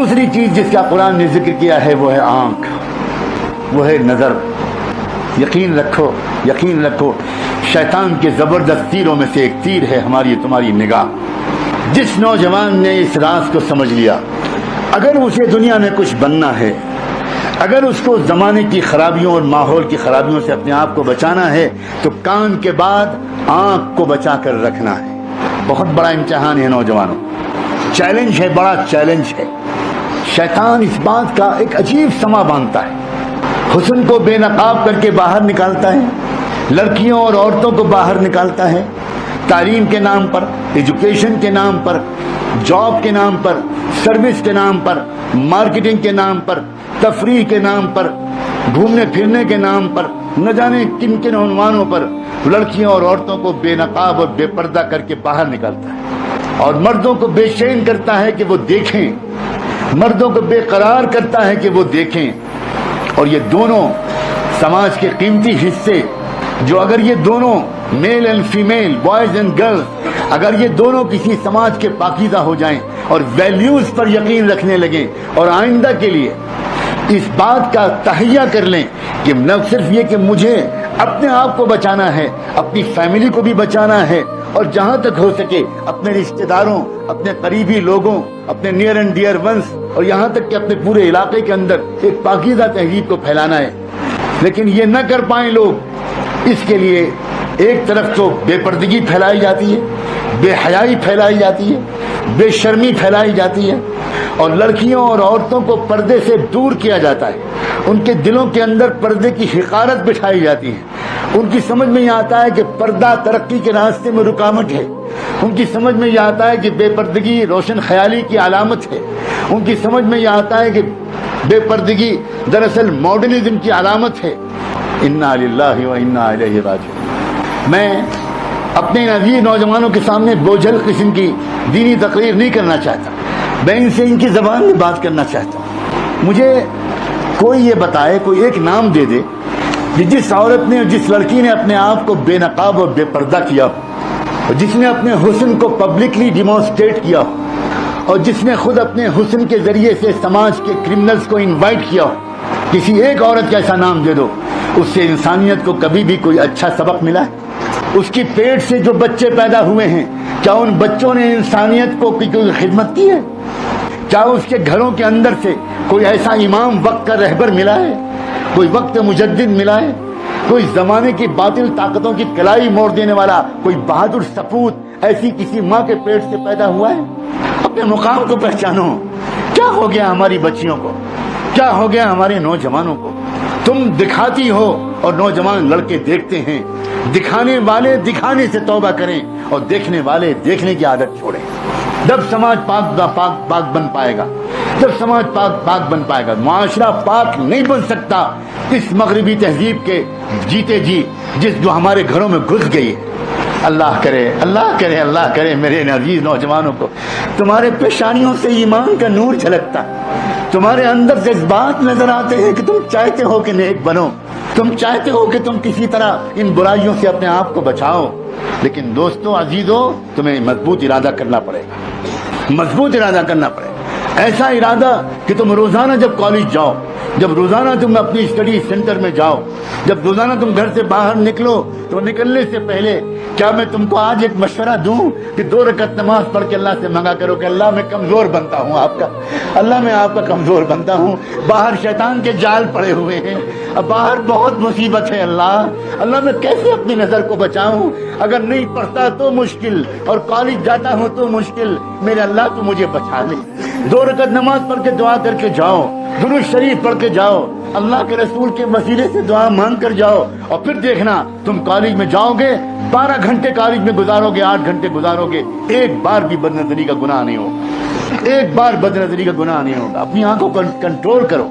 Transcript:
دوسری چیز جس کا قرآن نے ذکر کیا ہے وہ ہے آنکھ، وہ ہے نظر۔ یقین رکھو، یقین رکھو، شیطان کے زبردست تیروں میں سے ایک تیر ہے ہماری تمہاری نگاہ۔ جس نوجوان نے اس راز کو سمجھ لیا، اگر اسے دنیا میں کچھ بننا ہے، اگر اس کو زمانے کی خرابیوں اور ماحول کی خرابیوں سے اپنے آپ کو بچانا ہے، تو کان کے بعد آنکھ کو بچا کر رکھنا ہے۔ بہت بڑا امتحان ہے نوجوانوں، چیلنج ہے، بڑا چیلنج ہے۔ شیطان اس بات کا ایک عجیب سما باندھتا ہے، حسن کو بے نقاب کر کے باہر نکالتا ہے، لڑکیوں اور عورتوں کو باہر نکالتا ہے، تعلیم کے نام پر، ایجوکیشن کے نام پر، جاب کے نام پر، سروس کے نام پر، مارکیٹنگ کے نام پر، تفریح کے نام پر، گھومنے پھرنے کے نام پر، نہ جانے کن کن عنوانوں پر لڑکیوں اور عورتوں کو بے نقاب اور بے پردہ کر کے باہر نکالتا ہے، اور مردوں کو بے چین کرتا ہے کہ وہ دیکھیں، مردوں کو بے قرار کرتا ہے کہ وہ دیکھیں۔ اور یہ دونوں سماج کے قیمتی حصے، جو اگر یہ دونوں male and female, boys and girls, اگر یہ دونوں کسی سماج کے پاکیزہ ہو جائیں اور ویلیوز پر یقین رکھنے لگیں اور آئندہ کے لیے اس بات کا تہیہ کر لیں کہ نہ صرف یہ کہ مجھے اپنے آپ کو بچانا ہے، اپنی فیملی کو بھی بچانا ہے، اور جہاں تک ہو سکے اپنے رشتہ داروں، اپنے قریبی لوگوں، اپنے نیئر اینڈ ڈیئر ونس، اور یہاں تک کہ اپنے پورے علاقے کے اندر ایک پاکیزہ تہذیب کو پھیلانا ہے، لیکن یہ نہ کر پائیں لوگ، اس کے لیے ایک طرف تو بے پردگی پھیلائی جاتی ہے، بے حیائی پھیلائی جاتی ہے، بے شرمی پھیلائی جاتی ہے، اور لڑکیوں اور عورتوں کو پردے سے دور کیا جاتا ہے، ان کے دلوں کے اندر پردے کی حقارت بٹھائی جاتی ہے، ان کی سمجھ میں یہ آتا ہے کہ پردہ ترقی کے راستے میں رکاوٹ ہے، ان کی سمجھ میں یہ آتا ہے کہ بے پردگی روشن خیالی کی علامت ہے، ان کی سمجھ میں یہ آتا ہے کہ بے پردگی دراصل ماڈرنزم کی علامت ہے۔ انا للہ و انا الیہ راجعون۔ میں اپنے ان عزیز نوجوانوں کے سامنے بوجھل قسم کی دینی تقریر نہیں کرنا چاہتا، میں ان سے ان کی زبان میں بات کرنا چاہتا ہوں۔ مجھے کوئی یہ بتائے، کوئی ایک نام دے دے کہ جس عورت نے، جس لڑکی نے اپنے آپ کو بے نقاب اور بے پردہ کیا ہو، جس نے اپنے حسن کو پبلکلی ڈیمانسٹریٹ کیا ہو، اور جس نے خود اپنے حسن کے ذریعے سے سماج کے کرمنلز کو انوائٹ کیا ہو، کسی ایک عورت کا ایسا نام دے دو، اس سے انسانیت کو کبھی بھی کوئی اچھا سبق ملا ہے؟ اس کی پیٹ سے جو بچے پیدا ہوئے ہیں، کیا ان بچوں نے انسانیت کو کوئی خدمت کی ہے؟ کیا اس کے گھروں کے اندر سے کوئی ایسا امام وقت کا رہبر ملا ہے، کوئی وقت مجدد ملا ہے، کوئی زمانے کی باطل طاقتوں کی کلائی موڑ دینے والا کوئی بہادر سپوت ایسی کسی ماں کے پیٹ سے پیدا ہوا ہے؟ اپنے مقام کو پہچانو۔ کیا ہو گیا ہماری بچیوں کو، کیا ہو گیا ہمارے نوجوانوں کو؟ تم دکھاتی ہو اور نوجوان لڑکے دیکھتے ہیں، دکھانے والے دکھانے سے توبہ کریں اور دیکھنے والے دیکھنے کی عادت چھوڑیں۔ جب سماج پاک بن پائے گا، جب سماج پاک بن پائے گا، معاشرہ پاک نہیں بن سکتا اس مغربی تہذیب کے جیتے جی جو ہمارے گھروں میں گھس گئی ہے۔ اللہ کرے، اللہ کرے، اللہ کرے میرے عزیز نوجوانوں کو تمہارے پیشانیوں سے ایمان کا نور جھلکتا، تمہارے اندر جذبات نظر آتے ہیں کہ تم چاہتے ہو کہ نیک بنو، تم چاہتے ہو کہ تم کسی طرح ان برائیوں سے اپنے آپ کو بچاؤ، لیکن دوستو عزیزو تمہیں مضبوط ارادہ کرنا پڑے گا، مضبوط ارادہ کرنا پڑے گا، ایسا ارادہ کہ تم روزانہ جب کالج جاؤ، جب روزانہ تم اپنی اسٹڈی سینٹر میں جاؤ، جب روزانہ تم گھر سے باہر نکلو، تو نکلنے سے پہلے کیا میں تم کو آج ایک مشورہ دوں کہ 2 رکعت نماز پڑھ کے اللہ سے مانگا کرو کہ اللہ میں کمزور بنتا ہوں آپ کا، اللہ میں آپ کا کمزور بنتا ہوں، باہر شیطان کے جال پڑے ہوئے ہیں، اب باہر بہت مصیبت ہے، اللہ میں کیسے اپنی نظر کو بچاؤں؟ اگر نہیں پڑھتا تو مشکل، اور کالج جاتا ہوں تو مشکل، میرے اللہ تو مجھے بچا لے۔ 2 رکعت نماز پڑھ کے دعا کر کے جاؤ، درود شریف پڑھ کے جاؤ، اللہ کے رسول کے وسیلے سے دعا مانگ کر جاؤ، اور پھر دیکھنا تم کالج میں جاؤ گے، 12 گھنٹے کالج میں گزارو گے، 8 گھنٹے گزارو گے، ایک بار بھی بد نظری کا گناہ نہیں ہوگا، ایک بار بد نظری کا گناہ نہیں ہوگا۔ اپنی آنکھوں کو کنٹرول کرو۔